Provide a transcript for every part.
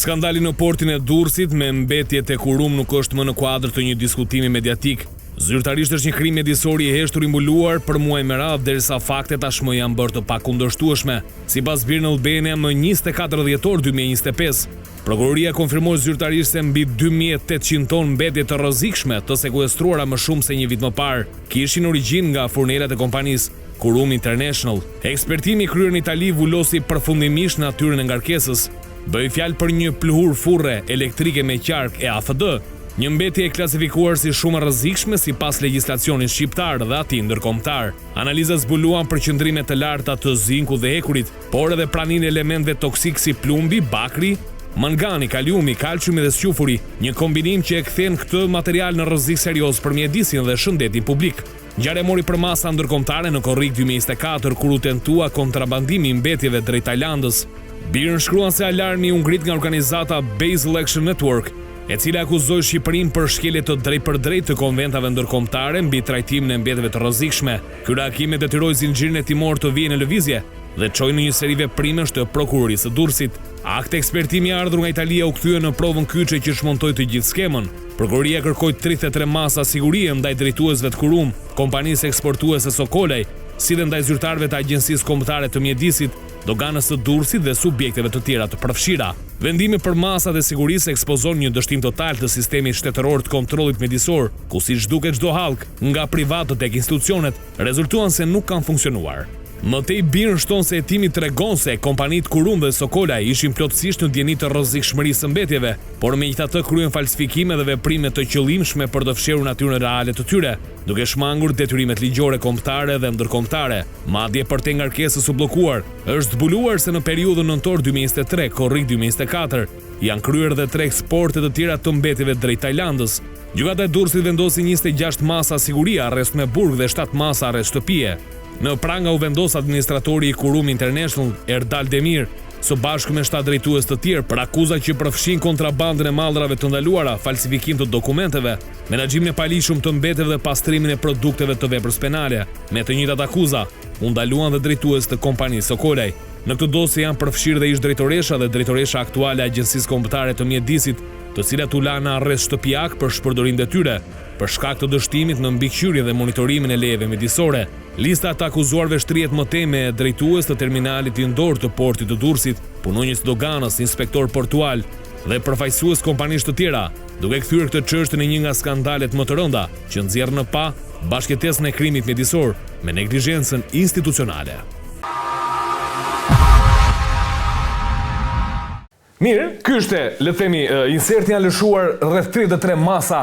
Skandali në portin e Durrësit me mbetje tek Kurum nuk është më në kuadër të një diskutimi mediatik. Zyrtarisht është një krim mjedisor i heshtur i mbuluar për muaj me radhë derisa faktet tashmë janë bërë të pakundërshtueshme. Sipas Birnë Albania më 24 dhjetor 2025, prokuroria konfirmoi zyrtarisht se mbi 2800 tonë mbetje të rrezikshme të sekuestruara më shumë se një vit më parë kishin origjinë nga furnelat e kompanisë Kurum International. Ekspertimi kryer në Itali vulosi përfundimisht natyrën e ngarkesës. Bëj fjalë për një pluhur furre elektrike me qark e AFD, një mbetje e klasifikuar si shumë rrezikshme sipas legjislacionit shqiptar dhe atij ndërkombëtar. Analizat zbuluan përqendrime të larta të zinku dhe hekurit, por edhe praninë elementeve toksik si plumbi, bakri, mangani, kaliumi, kalciumi dhe squfuri, një kombinim që e kthen këtë material në rrezik serioz për mjedisin dhe shëndetin publik. Ngjarja mori për masa ndërkombëtare në korrik 2024 kur u tentua kontrabandimi i mbetjeve drejt Tajlandës. Birnë shkruan se alarmi u ngrit nga organizata Base Election Network, e cila akuzoi Shqipërinë për shkelje të drejtpërdrejtë të konventave ndërkombëtare mbi trajtimin e mbetjeve të rrezikshme. Ky reagim e detyroi zinxhirin e timor të vijë në lëvizje dhe çoi në një seri veprimesh të prokurorisë së Durrësit. Akti ekspertimi i ardhur nga Italia u kthye në provën kyçe që shmontoi të gjithë skemën. Prokuroria kërkoi 33 masa sigurie ndaj drejtuesve të Kurum, kompanisë eksportuese Sokolaj, si dhe ndaj zyrtarëve të Agjencisë Kombëtare të Mjedisit, doganës së Durrësit dhe subjekteve të tjera të përfshira. Vendimi për masat e sigurisë ekspozon një dështim total të sistemit shtetëror të kontrollit mjedisor, ku siç duket çdo hallk, nga privatët tek institucionet, rezultuan se nuk kanë funksionuar. Mëtej Birnë shton se hetimi tregon se kompanitë Kurum dhe Sokolaj ishin plotësisht në dieni të rrezikshmërisë së mbetjeve, por megjithatë kryen falsifikime dhe veprime të qëllimshme për të fshirur natyrën reale të tyre, duke shmangur detyrimet ligjore kombëtare dhe ndërkombëtare. Madje për te ngarkesës u bllokuar, është zbuluar se në periudhën nëntor 2023, korrik 2024, janë kryer edhe 3 eksporte të tjera të mbetjeve drejt Tajlandës. Gjykata e Durrësit vendosi 26 masa siguria, arrest me burg dhe 7 masa arrest shtëpie. Në pranga u vendos administratori i Kurum International, Erdal Demir, së bashku me 7 drejtues të tjerë për akuzat që përfshin kontrabandën e mallrave të ndaluara, falsifikim të dokumenteve, menaxhimin e palishëm të mbetjeve dhe pastrimin e produkteve të veprës penale. Me të njëjtat akuza, u ndaluan dhe drejtues të kompanisë Sokolaj. Në këtë dosje janë përfshirë dhe ish drejtoresha dhe drejtoresha aktuale e Agjencisë Kombëtare të Mjedisit, të cilat u lanë në arrest shtëpiak për shpërdorim detyre, për shkak të dështimit në mbikëqyrjen dhe monitorimin e lejeve mjedisore. Lista të akuzuarve shtrihet më tej me drejtues të terminalit lindor të portit të Durrësit, punonjës të doganës, inspektor portual dhe përfaqësues kompanish të tjera, duke kthyer këtë çështje në një nga skandalet më të rënda që nxjerr në pa bashkëtesën e krimit mjedisor me neglizhencën institucionale. Mirë, ky është, le të themi, inserti janë lëshuar rreth 33 masa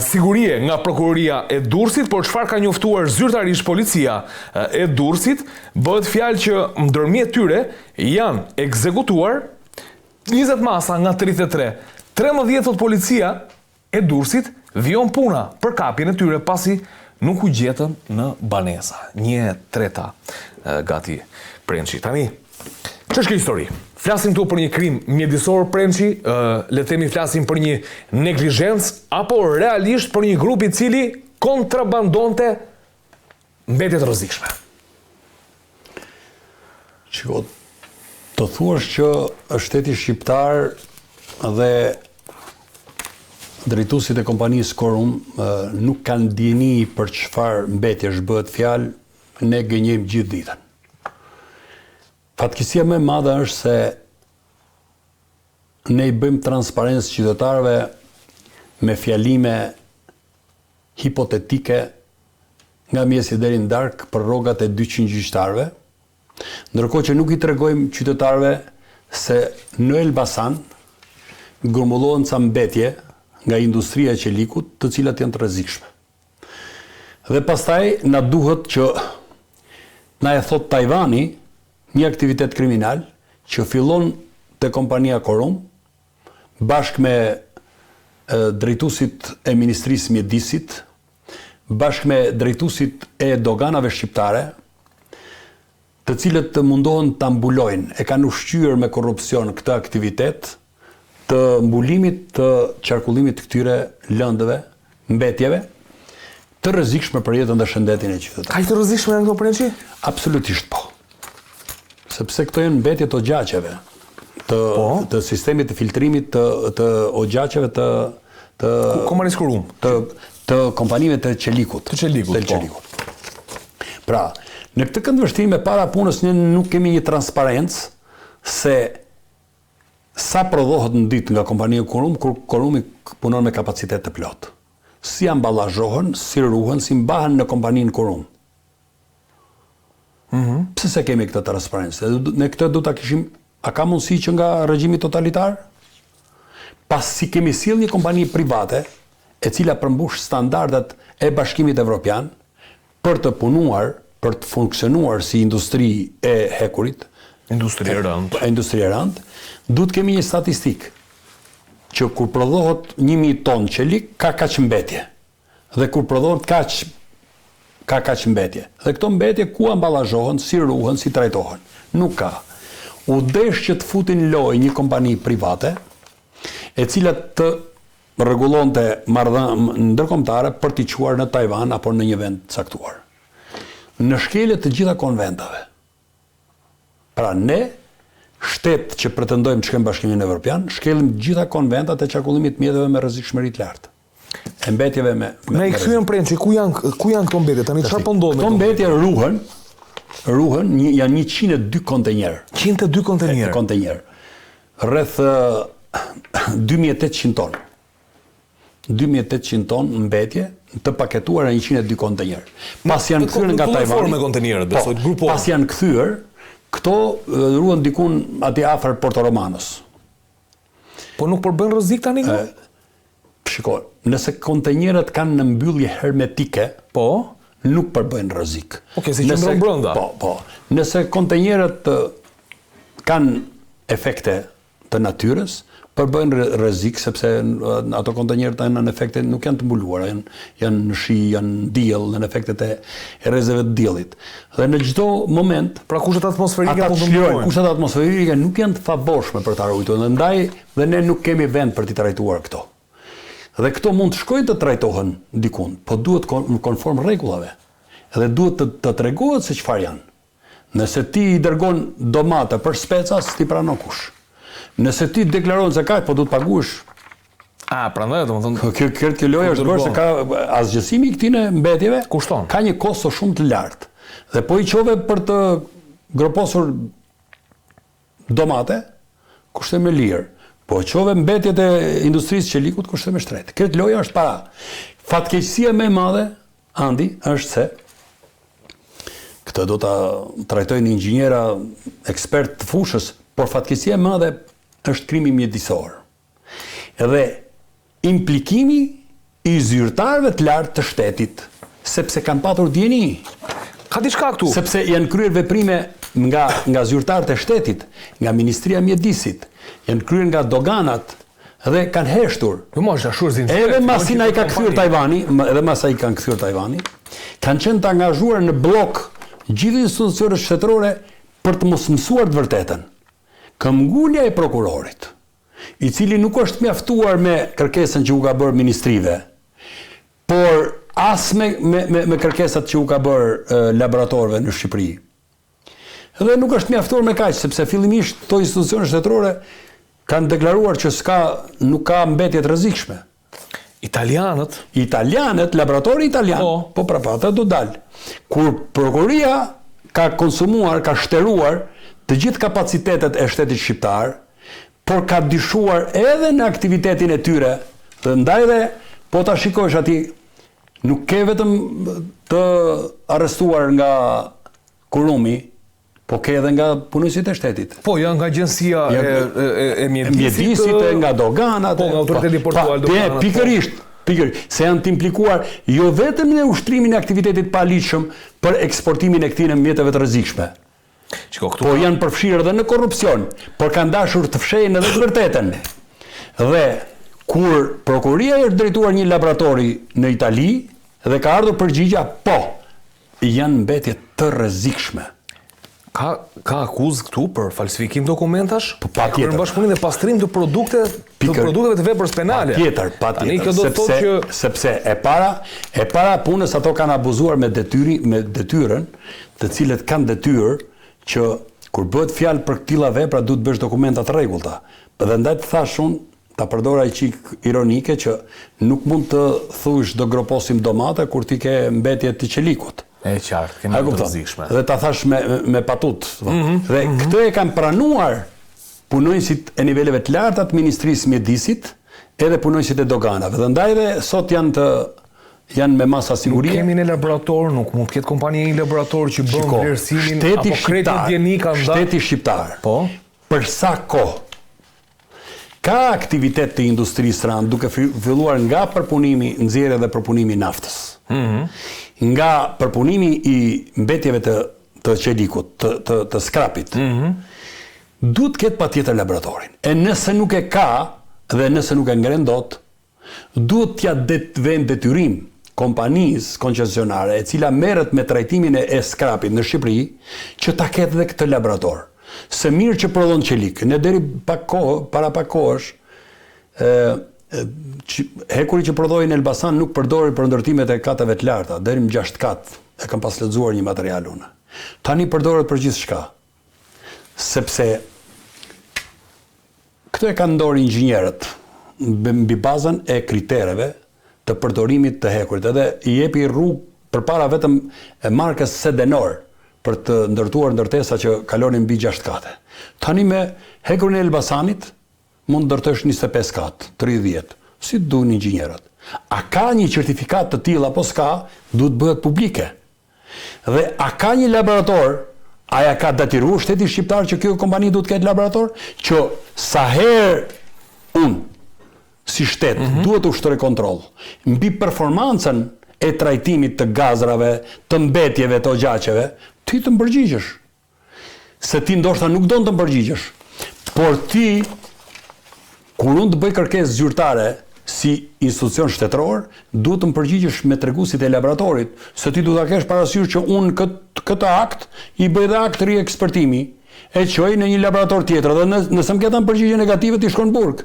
sigurie nga prokuroria e Durrësit, por çfarë ka njoftuar zyrtarisht policia e Durrësit, bëhet fjalë që ndërmjet tyre janë ekzekutuar 20 masa nga 33. 13 thot policia e Durrësit vijon puna për kapjen e tyre pasi nuk u gjetën në banesa. 1/3 gati Prençi. Tani, ç'është kjo histori? Flasim këtu për një krim mjedisor, Prençi, le të themi flasim për një neglizhencë apo realisht për një grup i cili kontrabandonte mbetje të rrezikshme? Shiko, të thuash që shteti shqiptar dhe drejtuesit e kompanisë Kurum nuk kanë dieni për çfarë mbetjesh bëhet fjalë, ne gënjejmë gjithë ditën. Fatkeqësia më e madhe është se ne i bëjmë transparencë qytetarëve me fjalime hipotetike nga mjesi deri në darkë për rrogat e 200 gjyqtarëve, ndërkohë që nuk i tregojmë qytetarëve se në Elbasan grumbullohen ca mbetje nga industria e qelikut, të cilat janë të rrezikshme. Dhe pastaj na duhet që na e thot Tajvani një aktivitet kriminal që fillon te kompania Kurum bashkë me drejtuesit e Ministrisë Mjedisit, bashkë me drejtuesit e doganave shqiptare, të cilët të mundohen ta mbulojnë, e kanë ushqyer me korrupsion këtë aktivitet të mbulimit të qarkullimit të këtyre lëndëve, mbetjeve, të rrezikshme për jetën dhe shëndetin e qytetarëve. Ka të rrezikshme në këto Prençi? Absolutisht po. Sepse këto janë mbetje të gjaqeve. të sistemit të filtrimit të ogjaqeve të Komaris Kurum. Të kompanive të qelikut. Të qelikut. Pra, në këtë këndvështrim e para punës ne nuk kemi një transparencë se sa prodhohet në ditë nga kompania Kurum, kur Kurumi punon me kapacitet të plot. Si amballazhohen, si ruhen, si mbahen në kompaninë Kurum. Pse se kemi këtë transparencë? Ne këtë do ta kishim, a ka mundësi që nga regjimi totalitar? Pas si kemi sjell një kompani private, e cila përmbush standardet e Bashkimit Evropian për të punuar, për të funksionuar si industri e hekurit, Industri e rënd, duhet kemi një statistik që kur prodhohet 1000 ton qelik, ka kaq mbetje. Dhe kur prodhohet ka kaq mbetje. Dhe këto mbetje ku amballazhohen, si ruhen, si trajtohen? Nuk ka. U desh që të futin lojë një kompani private, e cila të rregullonte marrëdhënie ndërkombëtare për t'i quar në Tajvan apo në një vend caktuar. Në shkelje të gjitha konventave. Pra ne, shtet që pretendojmë të shkojmë Bashkimin Evropian, shkelim gjitha konventat e qarkullimit mjeteve me rrezikshmëri të lartë. E mbetjeve me Ne i kthyem premçi, ku janë këto mbetje? Tani çfarë po ndodh me këto mbetje? Ruhen, janë 102 kontenjer. 102 kontenjer. Rreth 2800 ton. 2800 ton mbetje të paketuara në 102 kontenjer. Pas janë kthyer nga Tajvani. Pas janë kthyer, këto ruhen dikun aty afër Porto Romanos. Po nuk përbën rrezik tani këto? Shiko, nëse kontenjerët kanë në mbyllje hermetike, nuk përbëjnë rrezik. Okej, se qëndron brenda. Po. Nëse kontenjerët kanë efekte të natyrës, përbëjnë rrezik sepse ato kontenjerët janë në efekte nuk janë të mbuluara, janë në shi, janë diell, në efektet e rrezeve të diellit. Dhe në çdo moment, pra kushtet atmosferike apo kushtet atmosferike nuk janë të favorshme për ta ruajtur, ndaj dhe ne nuk kemi vend për t'i trajtuar këto. Dhe këto mund të shkojnë të trajtohen dikun, po duhet konform rregullave. Dhe duhet të tregohet se çfarë janë. Nëse ti i dërgon domate për specas, ti pranon kush. Nëse ti deklaron se ka, po duhet paguash. Prandaj domethënë kjo lojë është bërë se ka asgjësimi i këtyre mbetjeve kushton. Ka një kosto shumë të lartë. Dhe po i qove për të groposur domate, kushton me lirë. Po qove mbetjet e industrisë qelikut kushton me shtret. Këtë loja është para. Fatkeqësia më e madhe, Andi, është se këtë do ta trajtojnë inxhiniera ekspert të fushës, por fatkeqësia e madhe është krimi mjedisor. Edhe implikimi i zyrtarëve të lartë të shtetit, sepse kanë patur dieni. Ka diçka këtu. Sepse janë kryer veprime nga zyrtarët e shtetit, nga Ministria e Mjedisit, janë kryer nga doganat dhe kanë heshtur. Edhe masi ai ka kthyer Tajvani, kanë qenë të angazhuar në blok gjithë institucionet shtetërore për të mos mësuar të vërtetën. Këmbgulja e prokurorit, i cili nuk është mjaftuar me kërkesën që u ka bërë ministrive, por as me kërkesat që u ka bërë laboratorëve në Shqipëri. Dhe nuk është mjaftuar me kaq, sepse fillimisht këto institucione shtetërore kanë deklaruar që nuk ka mbetje të rrezikshme. Italianët, laboratori italian, po prapata do dalë. Kur prokuria ka konsumuar, ka shteruar të gjithë kapacitetet e shtetit shqiptar, por ka dyshuar edhe në aktivitetin e tyre, dhe ndaj dhe, po ta shikosh aty, nuk ke vetëm të arrestuar nga Kurumi, po ke edhe nga punësit e shtetit. Po, janë nga agjencia e mjedisit, nga doganat. Po, nga autoriteti portuar doganat. Pikërisht, se janë të implikuar jo vetëm në ushtrimin e aktivitetit paligjshëm për eksportimin e këtyre mjeteve të rrezikshme. Po janë përfshirë edhe në korrupsion, por kanë dashur të fshehin edhe të vërtetën. Dhe kur prokuria është drejtuar një laboratori në Itali dhe ka ardhur përgjigja, po, janë mbetje të rrezikshme. Ka akuzë këtu për falsifikim dokumentash? Patjetër. Për bashkëpunim dhe pastrim të produkteve të veprës penale. Patjetër. Sepse e para punës ato kanë abuzuar me detyrën, të cilët kanë detyrë që Kur bëhet fjalë për këtilla vepra, duhet bësh dokumenta të rregullta. Dhe ndaj të thash unë, ta përdora ai çik ironike që nuk mund të thush do groposim domate kur ti ke mbetje të qelikut. E qartë, kemi të rrezikshme. Dhe ta thash me patut. Dhe këtë e kanë pranuar punonjësit e niveleve të larta të Ministrisë Mjedisit, edhe punonjësit e doganave. Dhe ndaj dhe sot janë me masa sigurie. Nuk kemi në laborator, nuk mund të ketë kompani një laborator që bën vlerësimin apo kreti djenika nda. Shteti shqiptar. Po. Për sa kohë ka aktivitet të industrisë rand duke filluar nga përpunimi, nxjerrja dhe përpunimi i naftës. Nga përpunimi i mbetjeve të qelikut, të skrapit. Duhet ketë patjetër laboratorin. E nëse nuk e ka dhe nëse nuk e ngren dot, duhet t'ja vend detyrim kompanisë koncesionare e cila merret me trajtimin e skrapit në Shqipëri që ta ketë dhe këtë laborator. Se mirë që prodhon qelik, ne deri para pak kohësh, hekuri që prodhoi në Elbasan nuk përdori për ndërtimet e katave të larta, deri në 6 kat, e kam pas lexuar një material unë. Tani përdoret për gjithçka. Sepse këtë e kanë ndorë inxhinierët mbi bazën e kritereve të përdorimit të hekurit, edhe i jepi rrugë përpara vetëm e markës Sedenor për të ndërtuar ndërtesa që kalonin mbi 6 kate. Tani me hekurin e Elbasanit mund ndërtosh 25 kat, 30, si duan inxhinierët. A ka një certifikat të tillë apo s'ka, duhet bëhet publike. Dhe a ka një laborator, a ja ka detyruar shteti shqiptar që kjo kompani duhet ketë laborator, që sa herë unë si shtet duhet të ushtroj kontroll mbi performancën e trajtimit të gazrave, të mbetjeve të ogjaqeve, ti të më përgjigjesh. Se ti ndoshta nuk do të më përgjigjesh. Por ti, kur unë të bëj kërkesë zyrtare si institucion shtetëror, duhet të më përgjigjesh me treguesit e laboratorit, se ti duhet ta kesh parasysh që unë këtë akt i bëj dhe akt riekspertimi, e çoj në një laborator tjetër, dhe nëse më ketan përgjigje negative ti shkon në burg.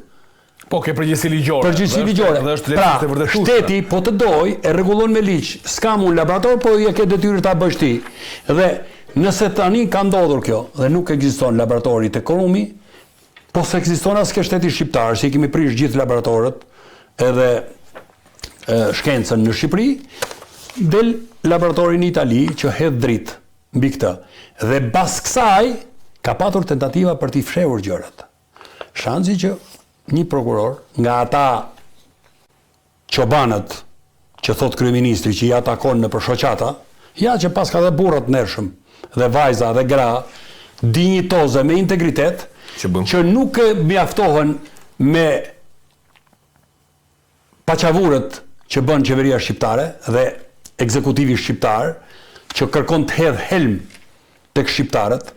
Po, ke përgjegjësi ligjore. Përgjegjësi ligjore. Pra, shteti po të doj e rregullon me ligj. S'kam un laborator, po je ke detyrë ta bësh ti. Dhe nëse tani ka ndodhur kjo dhe nuk ekziston laboratori te Korumi, po se ekziston as ke shteti shqiptar, se i kemi prish gjithë laboratorët edhe shkencën në Shqipëri, del laboratori në Itali që hedh dritë mbi këtë. Dhe pas kësaj ka patur tentativa për t'i fshehur gjërat. Shansi që një prokuror nga ata çobanët që thot kryeministri që i atakon në për shoqata, ja që pas ka dhe burrat ndershëm dhe vajza dhe gra dinjitoze me integritet që nuk mjaftohen me paqavurët që bën qeveria shqiptare dhe ekzekutivi shqiptar që kërkon të hedh helm tek shqiptarët.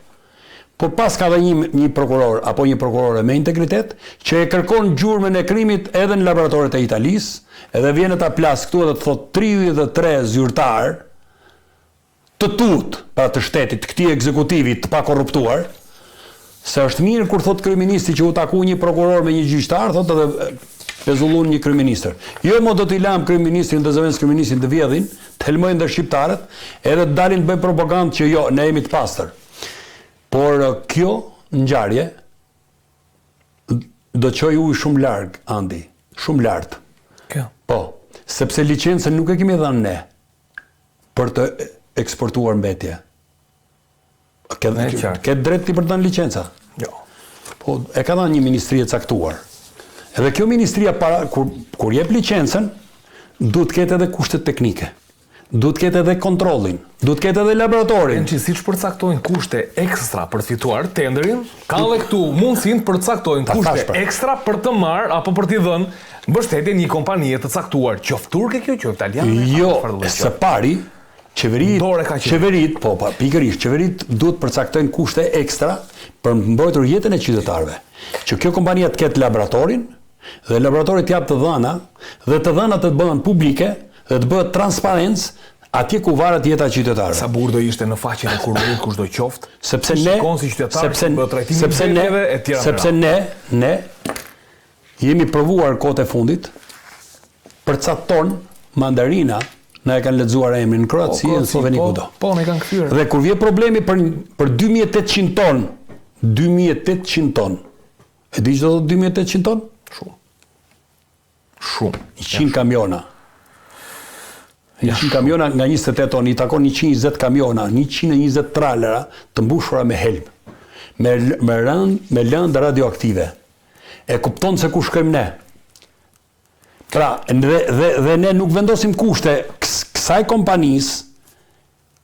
Por pas ka dhe një prokuror apo një prokurore me integritet që e kërkon gjurmën e krimit edhe në laboratoret e Italisë, edhe vjen ta plas këtu edhe të thot 33 zyrtar të tut pra të shtetit, këtij ekzekutivi të pakorruptuar, se është mirë kur thot kryeministri që u taku një prokuror me një gjyqtar, thot edhe pezullon një kryeministër. Jo mo do t'i lam kryeministrin dhe zëvendës kryeministrin të vjedhin, të helmojnë dhe shqiptarët, edhe të dalin të bëjnë propagandë që jo, ne jemi të pastër. Por kjo ngjarje do çoj ujë shumë larg, Andi, shumë lart. Kjo. Po, sepse licencën nuk e kemi dhënë ne për të eksportuar mbetje. Ke drejt ti për të dhënë licenca? Jo. Po, e ka dhënë një ministri e caktuar. Edhe kjo ministria kur jep licencën, duhet ketë edhe kushtet teknike. Duhet ketë edhe kontrollin, duhet ketë edhe laboratorin. Që siç përcaktojnë kushte ekstra për të fituar tenderin, kanë edhe këtu mundësinë të përcaktojnë kushte ekstra për të marrë apo për t'i dhënë mbështetje një kompanie të caktuar, qoftë turke kjo, qoftë italiane. Jo, së pari qeverit, po pikërisht, qeverit duhet përcaktojnë kushte ekstra për mbrojtur jetën e qytetarëve. Që kjo kompania të ketë laboratorin dhe laboratori të jap të dhëna dhe të dhënat të bëhen publike dhe të bëhet transparencë atje ku varet jeta e qytetarëve. Sa burr do ishte në faqen e kurrit kushdo qoftë, sepse ne jemi provuar kohët e fundit për ca ton mandarina na e kanë lexuar emrin në Kroaci, në Sloveni kudo. Po, ne kanë kthyer. Dhe kur vjen problemi për 2800 ton, 2800 ton. E di çdo 2800 ton? Shumë. 100 kamiona. 100 kamiona nga 28 ton, i takon 120 kamiona, 120 tralera të mbushura me helm, me lëndë radioaktive. E kupton se ku shkojmë ne. Pra, dhe ne nuk vendosim kushte kësaj kompanisë,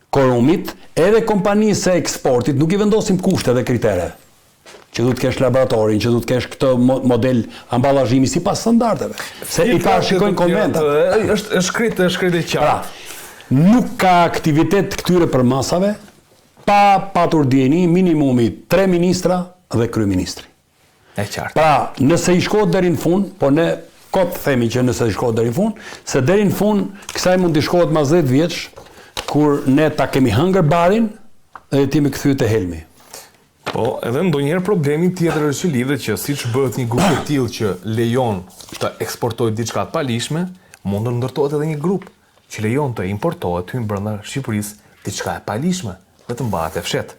Korumit, edhe kompanisë e eksportit, nuk i vendosim kushte dhe kritere. Që du të kesh laboratorin, që du të kesh këtë model ambalazhimi si pas standardeve. Se i parashikojnë konventat. është shkrit e qartë. Pra, nuk ka aktivitet këtyre për masave, pa patur dieni minimumi 3 ministra dhe kryeministri. E qartë. Pra, nëse i shkohet deri në fund, po ne kot themi që nëse i shkohet deri në fund, se deri në fund kësaj mund të shkohet mas 10 vjeç, kur ne ta kemi hëngër barin dhe ti me kthyer te helmi. Po, edhe ndonjëherë problemi tjetër është që lidhet që siç bëhet një grup i tillë që lejon të eksportojë diçka të palishme, mund të ndërtohet edhe një grup që lejon të importohet hyn brenda Shqipërisë diçka e palishme, vetëm bëhet e fshet.